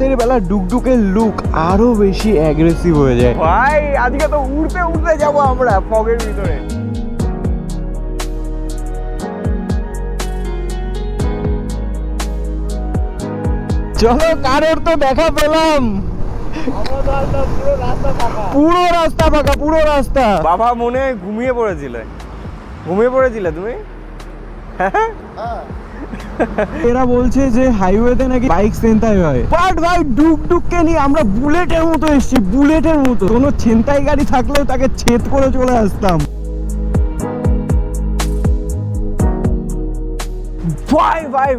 রাতের বেলা ডুগডুগের লুক আরো বেশি অ্যাগ্রেসিভ হয়ে যায়। ভাই আজকে তো উড়তে উড়তে যাবো আমরা ফগের ভিতরে। চলো কারের তো দেখা পেলাম, পুরো রাস্তা ফাঁকা, পুরো রাস্তা। বাবা মনে ঘুমিয়ে পড়েছিলে তুমি? এরা বলছে যে হাইওয়েতে নাকি বাইক ছিনতাই হয়, বাট ভাই ডুগডুগকে নিয়ে আমরা বুলেটের মতো এসেছি, বুলেটের মতো। কোনো ছিনতাই গাড়ি থাকলেও তাকে ছেদ করে চলে আসতাম।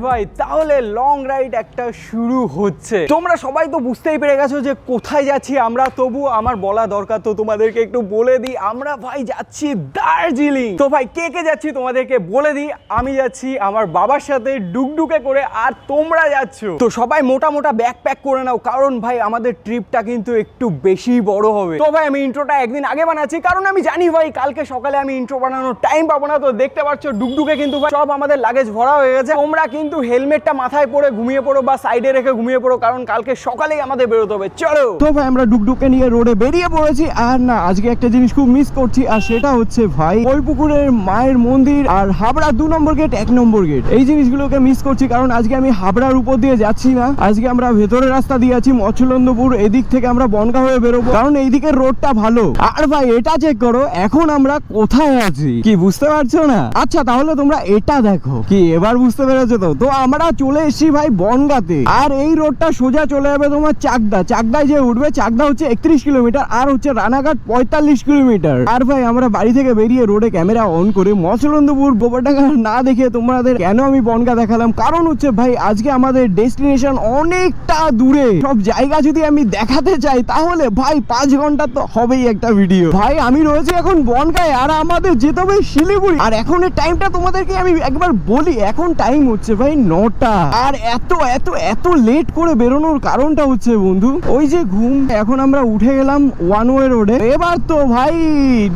ভাই তাহলে লং রাইড একটা শুরু হচ্ছে। তোমরা সবাই তো বুঝতেই পেরে গেছো যে কোথায় যাচ্ছি আমরা, তবু আমার বলা দরকার, তো তোমাদেরকে একটু বলে দিই। আমরা ভাই যাচ্ছি দার্জিলিং। তো ভাই কে কে যাচ্ছি তোমাদেরকে বলে দিই। আমি যাচ্ছি আমার বাবার সাথে ডুগডুগে করে, আর তোমরা যাচ্ছ। তো সবাই মোটা মোটা ব্যাগ প্যাক করে নাও, কারণ ভাই আমাদের ট্রিপটা কিন্তু একটু বেশি বড় হবে। তো ভাই আমি ইন্ট্রোটা একদিন আগে বানাচ্ছি, কারণ আমি জানি ভাই কালকে সকালে আমি ইন্ট্রো বানানোর টাইম পাবো না। তো দেখতে পাচ্ছ ডুগডুগে কিন্তু ভাই সব আমাদের লাগেজ ভরা হয়ে গেছে। তোমরা কিন্তু হেলমেটটা মাথায় পরে ঘুমিয়ে পড়ো বা সাইডে রেখে ঘুমিয়ে পড়ো, কারণ কালকে সকালেই আমাদের বেরোতে হবে। চলো। তো ভাই আমরা ডুগডুগকে নিয়ে রোডে বেরিয়ে পড়েছি। আর না, আজকে একটা জিনিস খুব মিস করছি, আর সেটা হচ্ছে ভাই ওই পুকুরের মায়ের মন্দির আর হাবড়া 2 নম্বর গেট 1 নম্বর গেট, এই জিনিসগুলোকে মিস করছি। কারণ আজকে আমি হাবড়ার উপর দিয়ে যাচ্ছি না, আজকে আমরা ভেতরের রাস্তা দিয়ে আছি মৎস্যলন্দপুর। এদিক থেকে আমরা বনগা হয়ে বেরোবো, কারণ এইদিকের রোডটা ভালো। আর ভাই এটা চেক করো, এখন আমরা কোথায় আছি, কি বুঝতে পারছো না? আচ্ছা তাহলে তোমরা এটা দেখো, কি এবার বুঝতে পেরেছো? তো আমরা চলে এসেছি ভাই বনগাতে, আর এই রোডটা সোজা চলে যাবে তোমার চাকদায় যে উঠবে, চাকদা হচ্ছে 31 কিলোমিটার, আর হচ্ছে রানাঘাট 45 কিলোমিটার। আর ভাই আমরা বাড়ি থেকে বেরিয়ে রোডে ক্যামেরা অন করে মৎস্যলন্দপুর গোবরডাঙ্গা না দেখে তোমাদের কেন আমি বনগা দেখালাম, কারণ হচ্ছে ভাই আজকে আমাদের ডেস্টিনেশন অনেকটা দূরে। সব জায়গা যদি আমি দেখাতে চাই তাহলে ভাই 5 ঘন্টা তো হবেই একটা ভিডিও। ভাই আমি রয়েছি এখন বনগায়, আর আমাদের যেতে হবে শিলিগুড়ি। আর এখন এর টাইমটা তোমাদেরকে আমি একবার বলি, এখন টাইম হচ্ছে ভাই 9টা। আর এত লেট করে বেরোনোর কারণটা হচ্ছে বন্ধু ওই যে ঘুম। এখন আমরা উঠে গেলাম ওয়ান ওয়ে রোডে। এবার তো ভাই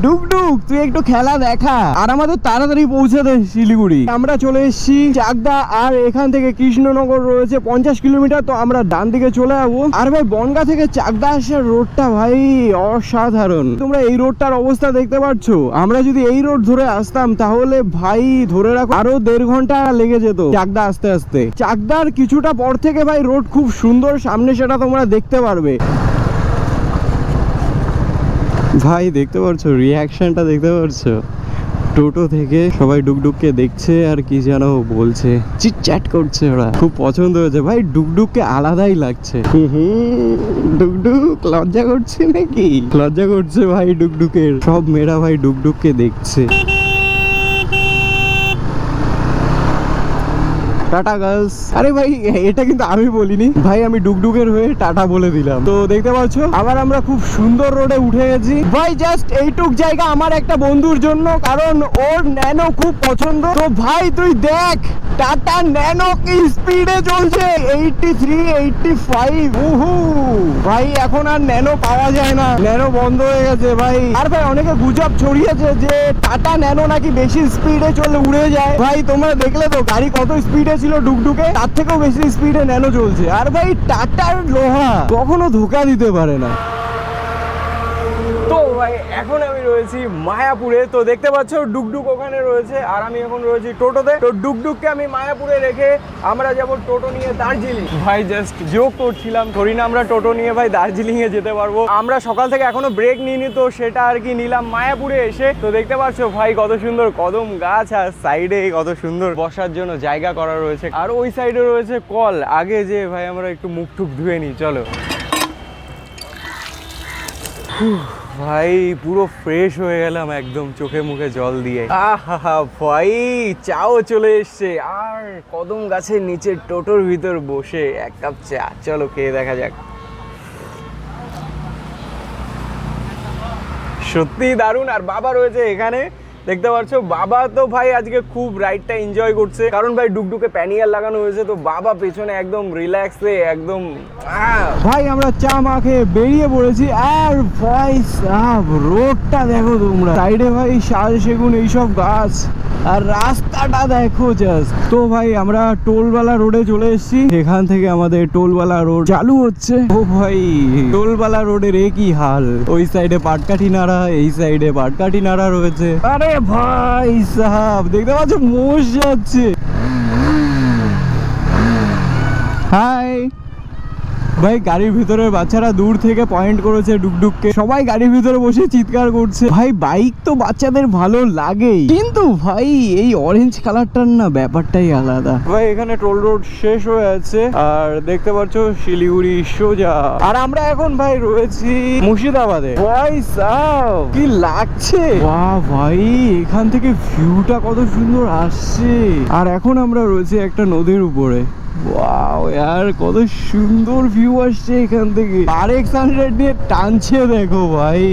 ডুগডুগ তুই একটু খেলা দেখা, আর আমাদের তাড়াতাড়ি পৌঁছে দে শিলিগুড়ি। আমরা চলে এসেছি চাকদা, আর এখান থেকে কৃষ্ণনগর রয়েছে 50 কিলোমিটার, তো আমরা ডান দিকে চলে যাবো। আর ভাই বনগা থেকে চাকদা আসার রোডটা ভাই অসাধারণ। তোমরা এই রোডটার অবস্থা দেখতে পাচ্ছ। আমরা যদি এই রোড ধরে আসতাম তাহলে ভাই ধরে রাখো আরো 1.5 ঘন্টা লেগে যেত চাকদা আসতে আসতে। চাকদার কিছুটা পর থেকে ভাই রোড খুব সুন্দর সামনে, সেটা তোমরা দেখতে পারবে। ভাই দেখতে পাচ্ছ রিয়াকশনটা, দেখতে পাচ্ছ টোটো থেকে সবাই ডুগডুগকে দেখছে আর কি যেন বলছে, চিটচ্যাট করছে ওরা। খুব পছন্দ হয়েছে ভাই, ডুগডুগকে আলাদাই লাগছে। ডুগডুগ লজ্জা করছে নাকি? লজ্জা করছে ভাই ডুগডুগের। সব মেয়েরা ভাই ডুগডুগকে দেখছে। Tata girls. আরে ভাই এটা কিন্তু আমি বলিনি ভাই, আমি ডুগডুগের হয়ে টাটা বলে দিলাম। তো দেখতে পাচ্ছ আবার আমরা খুব সুন্দর রোডে উঠে গেছি ভাই। জাস্ট এইটুক জায়গা আমার একটা বন্ধুর জন্য, কারণ ওর ন্যানো খুব পছন্দ। তো ভাই তুই দেখ টাটা ন্যানো কি স্পিডে চলছে, 83 85। উহু ভাই এখন আর ন্যানো পাওয়া যায় না, ন্যানো বন্ধ হয়ে গেছে ভাই। আর ভাই অনেকে গুজব ছড়িয়েছে যে টাটা ন্যানো নাকি বেশি স্পিডে চলে উড়ে যায়। ভাই তোমরা দেখলে তো গাড়ি কত স্পিডে ছিল ডুগডুগে, তার থেকেও বেশি স্পিডে ন্যানো চলছে। আর ভাই টাটার লোহা কখনো ধোকা দিতে পারে না। তো ভাই এখন আমি রয়েছি মায়াপুরে। তো দেখতে পাচ্ছ ডুগডুগ ওখানে রয়েছে, আর আমি এখন রয়েছি টোটোতে। তো ডুগডুগকে আমি মায়াপুরে রেখে আমরা যাব টোটো নিয়ে দার্জিলিং। ভাই জাস্ট জোক করছিলাম, ধরি না আমরা টোটো নিয়ে ভাই দার্জিলিং এ যেতে পারবো। আমরা সকাল থেকে এখনো ব্রেক নিইনি, তো সেটা আর কি নিলাম মায়াপুরে এসে। তো দেখতে পাচ্ছ ভাই কত সুন্দর কদম গাছ, আর সাইডে কত সুন্দর বসার জন্য জায়গা করা রয়েছে, আর ওই সাইডে রয়েছে কল। আগে যে ভাই আমরা একটু মুখ টুক ধুয়ে নিই, চলো। ভাই পুরো ফ্রেশ হয়ে গেলাম একদম, চোখে মুখে জল দিয়ে। আহা ভাই চাও চলে এসছে, আর কদম গাছের নিচে টোটোর ভিতর বসে 1 কাপ চা। চলো খেয়ে দেখা যাক। সত্যি দারুণ। আর বাবা রয়েছে এখানে, দেখতে পাচ্ছ বাবা তো ভাই আজকে খুব রাইডটা এনজয় করছে, কারণ ভাই ডুগডুগে প্যানিয়ার লাগানো হয়েছে। তো বাবা পেছনে একদম রিল্যাক্সে একদম। ভাই আমরা চা মা খেয়ে বেরিয়ে পড়েছি, আর ভাই সাব রোডটা দেখো তোমরা, সাইডে ভাই শাল সেগুন এইসব গাছ, আর রাস্তাটা দেখো জাস্ট। তো ভাই আমরা টোলওয়ালা রোডে চলে এসেছি, এখান থেকে আমাদের টোলওয়ালা রোড চালু হচ্ছে। ও ভাই টোলওয়ালা রোডের একই হাল, ওই সাইডে পাটকাঠি নাড়া, এই সাইডে পাটকাঠি নাড়া রয়েছে। আরে ভাই সাহাব দেখতে পাচ্ছ মোষ যাচ্ছে। হাই ভাই, গাড়ির ভিতরের বাচ্চারা দূর থেকে পয়েন্ট করেছে ডুকডুককে, সবাই গাড়ির ভিতরে বসে চিৎকার করছে। ভাই বাইক তো বাচ্চাদের ভালো লাগেই, কিন্তু ভাই এই অরেঞ্জ কালারটার না ব্যাপারটাই আলাদা। ভাই এখানে টোল রোড শেষ হয়ে আছে, আর দেখতে পাচ্ছ শিলিগুড়ি সোজা। আর আমরা এখন ভাই রয়েছি মুর্শিদাবাদে। ভাই সাও কি লাগছে, বাহ ভাই এখান থেকে ভিউটা কত সুন্দর আসছে। আর এখন আমরা রয়েছি একটা নদীর উপরে। ওয়াও यार কত সুন্দর ভিউ আসছে এখান থেকে, RX100 নিয়ে টানছে দেখো ভাই।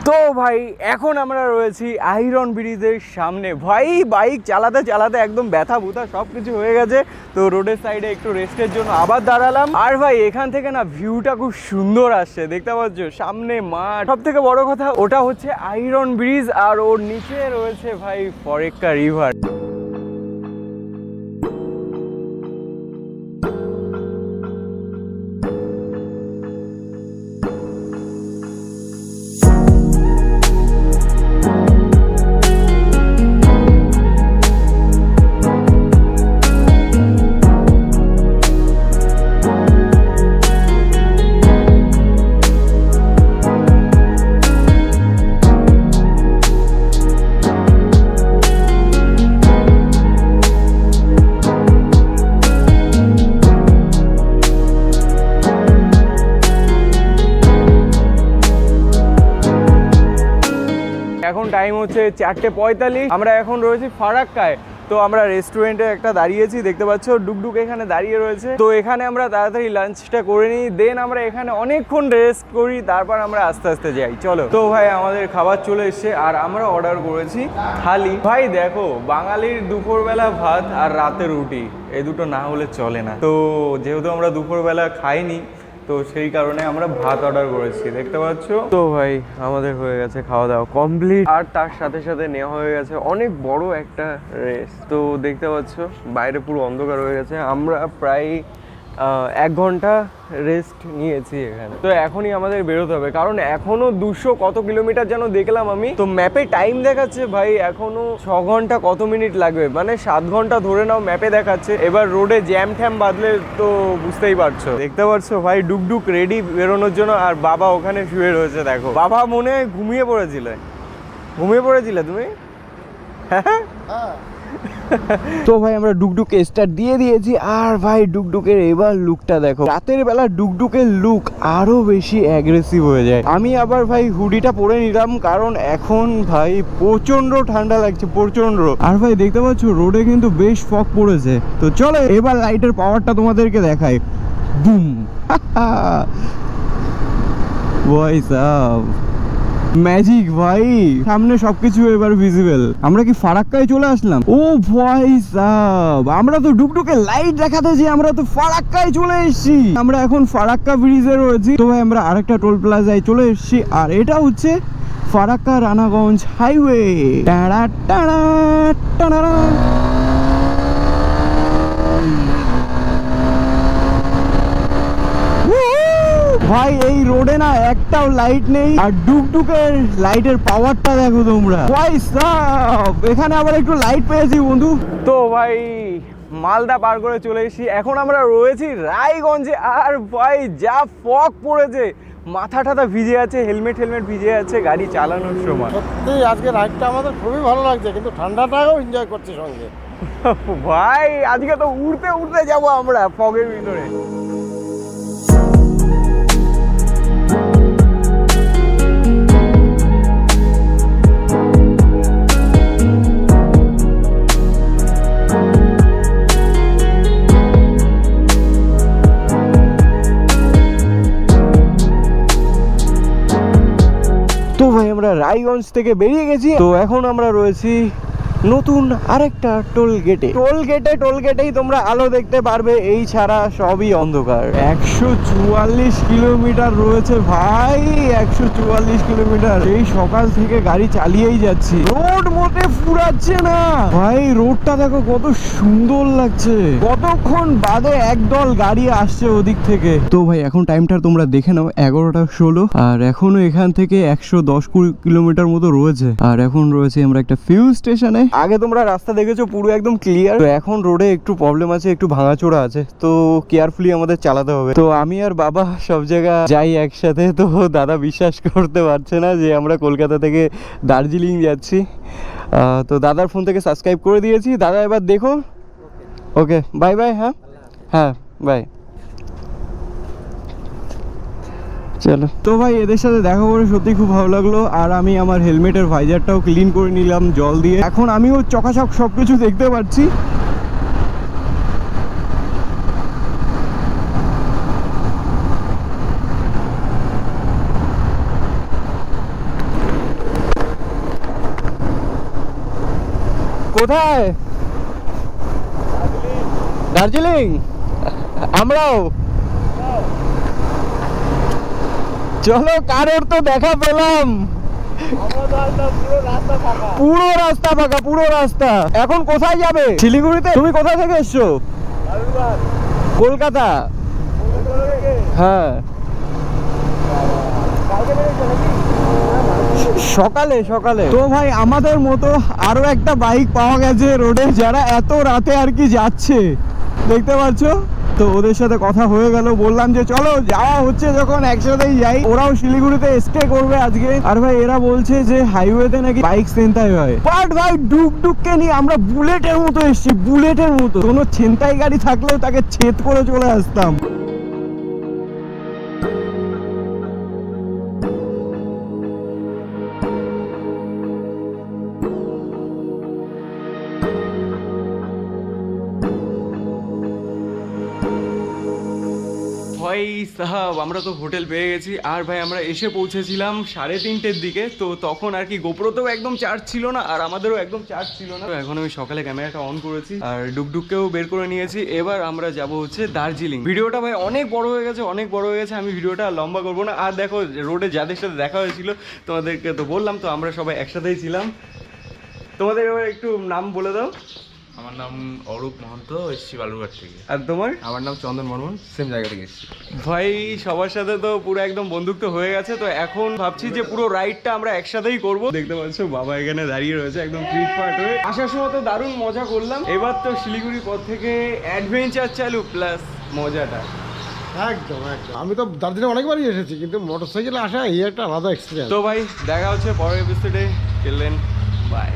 তো ভাই এখন আমরা রয়েছি আইরন ব্রিজের সামনে। ভাই বাইক চালাতে চালাতে একদম ব্যথা বুথা সব কিছু হয়ে গেছে, তো রোডের সাইডে একটু রেস্টের জন্য আবার দাঁড়ালাম। আর ভাই এখান থেকে না ভিউটা খুব সুন্দর আসছে, দেখতে পাচ্ছ সামনে মাঠ, সব থেকে বড় কথা ওটা হচ্ছে আইরন ব্রিজ, আর ওর নিচে রয়েছে ভাই ফরেক্কা রিভার। এখন টাইম হচ্ছে 4:45, আমরা এখন রয়েছি ফারাক্কায়। তো আমরা রেস্টুরেন্টে একটা দাঁড়িয়েছি, দেখতে পাচ্ছ ডুকডুক এখানে দাঁড়িয়ে রয়েছে। তো এখানে আমরা তাড়াতাড়ি লাঞ্চটা করে নিই, দেন আমরা এখানে অনেকক্ষণ রেস্ট করি, তারপর আমরা আস্তে আস্তে যাই। চলো। তো ভাই আমাদের খাবার চলে এসছে, আর আমরা অর্ডার করেছি থালি। ভাই দেখো বাঙালির দুপুরবেলা ভাত আর রাতে রুটি, এই দুটো না হলে চলে না। তো যেহেতু আমরা দুপুরবেলা খাইনি, তো সেই কারণে আমরা ভাত অর্ডার করেছি, দেখতে পাচ্ছ। তো ভাই আমাদের হয়ে গেছে খাওয়া দাওয়া কমপ্লিট, আর তার সাথে সাথে নেওয়া হয়ে গেছে অনেক বড় একটা রেস্ট। তো দেখতে পাচ্ছ বাইরে পুরো অন্ধকার হয়ে গেছে, আমরা প্রায় 1 ঘন্টা রেস্ট নিয়েছি এখানে। তো এখনই আমাদের বেরোতে হবে, কারণ এখনো 200 কত কিলোমিটার যেন দেখলাম আমি, তো ম্যাপে টাইম দেখাচ্ছে ভাই এখনো 6 ঘন্টা কত মিনিট লাগবে, মানে 7 ঘন্টা ধরে নাও ম্যাপে দেখাচ্ছে। এবার রোডে জ্যাম ট্যাম বাদলে তো বুঝতেই পারছো। দেখতে পাচ্ছ ভাই ডুকডুক রেডি বেরোনোর জন্য, আর বাবা ওখানে শুয়ে রয়েছে দেখো। বাবা মনে হয় ঘুমিয়ে পড়েছিলে তুমি? হ্যাঁ। তো ভাই আমরা ডুকডুকে স্টার্ট দিয়ে দিয়েছি, আর ভাই ডুকডুকের এবার লুকটা দেখো। রাতের বেলা ডুকডুকের লুক আরো বেশি অ্যাগ্রেসিভ হয়ে যায়। আমি আবার ভাই হুডিটা পরে নিলাম, কারণ এখন ভাই প্রচন্ড ঠান্ডা লাগছে, প্রচন্ড। আর ভাই দেখতে পাচ্ছ রোডে কিন্তু বেশ ফগ পড়েছে। তো চলো এবার লাইটের পাওয়ারটা তোমাদেরকে দেখাই। বুম ভাই সাব ম্যাজিক ভাই, সামনে সবকিছু এবার ভিজিবল। আমরা কি ফারাক্কায় চলে আসলাম? ও ভাই সাব, আমরা তো ডুকডুকে লাইট দেখাতে যে আমরা তো ফারাক্কায় চলে এসেছি। আমরা এখন ফারাক্কা ব্রিজে রয়েছি। তো ভাই আমরা আরেকটা টোল প্লাজায় চলে এসেছি, আর এটা হচ্ছে ফারাক্কা রানাগঞ্জ হাইওয়ে। টাড়া টাড়া টাড়া। ভাই এই রোডে না একটাও লাইট নেই, আর ডুকডুকের লাইটের পাওয়ারটা দেখো তোমরা। ভাই সাব এখানে আবার একটু লাইট পেয়েছি বন্ধু। তো ভাই মালদা পার করে চলে এসেছি, এখন আমরা রয়েছি রায়গঞ্জে। আর ভাই যা ফগ পড়েছে, মাথা টাথা ভিজে আছে, হেলমেট ভিজে আছে গাড়ি চালানোর সময়। সত্যি আজকে রাইডটা আমাদের খুবই ভালো লাগছে, কিন্তু ঠান্ডাটাও এনজয় করছি সঙ্গে। ভাই আজকে তো উড়তে উড়তে যাবো আমরা ফগের ভিতরে। তো ভাই আমরা রায়গঞ্জ থেকে বেরিয়ে গেছি, তো এখন আমরা রয়েছি নতুন আরেকটা টোল গেটেই তোমরা আলো দেখতে পারবে, এই ছাড়া সবই অন্ধকার। 144 কিলোমিটার রয়েছে ভাই, 144 কিলোমিটার। এই সকাল থেকে গাড়ি চালিয়েই যাচ্ছি, রোড মোটে ফুরাচ্ছে না ভাই। রোডটা দেখো কত সুন্দর লাগছে। কতক্ষণ বাদে একদল গাড়ি আসছে ওদিক থেকে। তো ভাই এখন টাইমটা তোমরা দেখে নাও, 11:16, আর এখনো এখান থেকে 110 কিলোমিটার মতো রয়েছে। আর এখন রয়েছে আমরা একটা ফিউল স্টেশনে। আগে তোমরা রাস্তা দেখেছো পুরো একদম ক্লিয়ার, তো এখন রোডে একটু প্রবলেম আছে, একটু ভাঙাচোরা আছে, তো কেয়ারফুলি আমাদের চালাতে হবে। তো আমি আর বাবা সব জায়গা যাই একসাথে, তো দাদা বিশ্বাস করতে পারছে না যে আমরা কলকাতা থেকে দার্জিলিং যাচ্ছি। তো দাদার ফোন থেকে সাবস্ক্রাইব করে দিয়েছি। দাদা এবার দেখো। ওকে, বাই বাই। হ্যাঁ হ্যাঁ, বাই। চলো। তো ভাই এদের সাথে দেখা করে সত্যি খুব ভালো লাগলো। আর আমি আমার হেলমেটের ভাইজারটাও ক্লিন করে নিলাম জল দিয়ে। এখন আমিও চকাচক সবকিছু দেখতে পাচ্ছি। কোথায়? দার্জিলিং। আমরাও চলো, কারোর তো দেখা পেলাম। পুরো রাস্তা ফাঁকা, পুরো রাস্তা। এখন কোথায় যাবে? শিলিগুড়িতে? তুমি কোথা থেকে এসছো? কলকাতা। হ্যাঁ, সকালে। তো ভাই আমাদের মতো আরো একটা বাইক পাওয়া গেছে রোডে, যারা এত রাতে আর কি যাচ্ছে, দেখতে পাচ্ছ। তো ওদের সাথে কথা হয়ে গেল, বললাম যে চলো যাওয়া হচ্ছে যখন একসাথেই যাই। ওরাও শিলিগুড়িতে স্টে করবে আজকে। আর ভাই এরা বলছে যে হাইওয়েতে নাকি বাইক ছিনতাই হয়, বাট ভাই ডুকডুককে নিয়ে আমরা বুলেটের মতো এসছি, বুলেটের মতো। কোনো ছিনতাই গাড়ি থাকলেও তাকে ছেদ করে চলে আসতাম। ভাই সাহাব আমরা তো হোটেল পেয়ে গেছি। আর ভাই আমরা এসে পৌঁছেছিলাম 3:30-এর দিকে। তো তখন আর কি গোপ্রোতেও একদম চার্জ ছিল না, আর আমাদেরও একদম চার্জ ছিল না। তো এখন আমি সকালে ক্যামেরাটা অন করেছি আর ডুকডুককেও বের করে নিয়েছি। এবার আমরা যাব হচ্ছে দার্জিলিং। ভিডিওটা ভাই অনেক বড় হয়ে গেছে, আমি ভিডিওটা লম্বা করবো না। আর দেখো রোডে যাদের সাথে দেখা হয়েছিল তোমাদেরকে তো বললাম, তো আমরা সবাই একসাথেই ছিলাম। তোমাদের এবার একটু নাম বলে দাও। আমার নাম অরূপ মহন্ত, এসেছি বালুরঘাট থেকে। আর তোমার? আমার নাম চন্দন বর্মন, সেম জায়গা থেকে এসেছি। ভাই সবার সাথে তো পুরো একদম বন্ধুত্ব হয়ে গেছে। তো এখন ভাবছি যে পুরো রাইডটা আমরা একসাথেই করব। দেখতে পাচ্ছ বাবা এখানে দাঁড়িয়ে রয়েছে একদম ফিটফাট হয়ে। আসার সময় তো দারুণ মজা করলাম। এবার তো শিলিগুড়ি পথ থেকে অ্যাডভেঞ্চার চালু প্লাস মজাটা। একদম। আমি তো দার্জিলিং অনেকবারই এসেছি, কিন্তু মোটরসাইকেলে আসা এই একটা আলাদা এক্সপিরিয়েন্স। তো ভাই দেখা হচ্ছে পরের এপিসোডে। Till then by.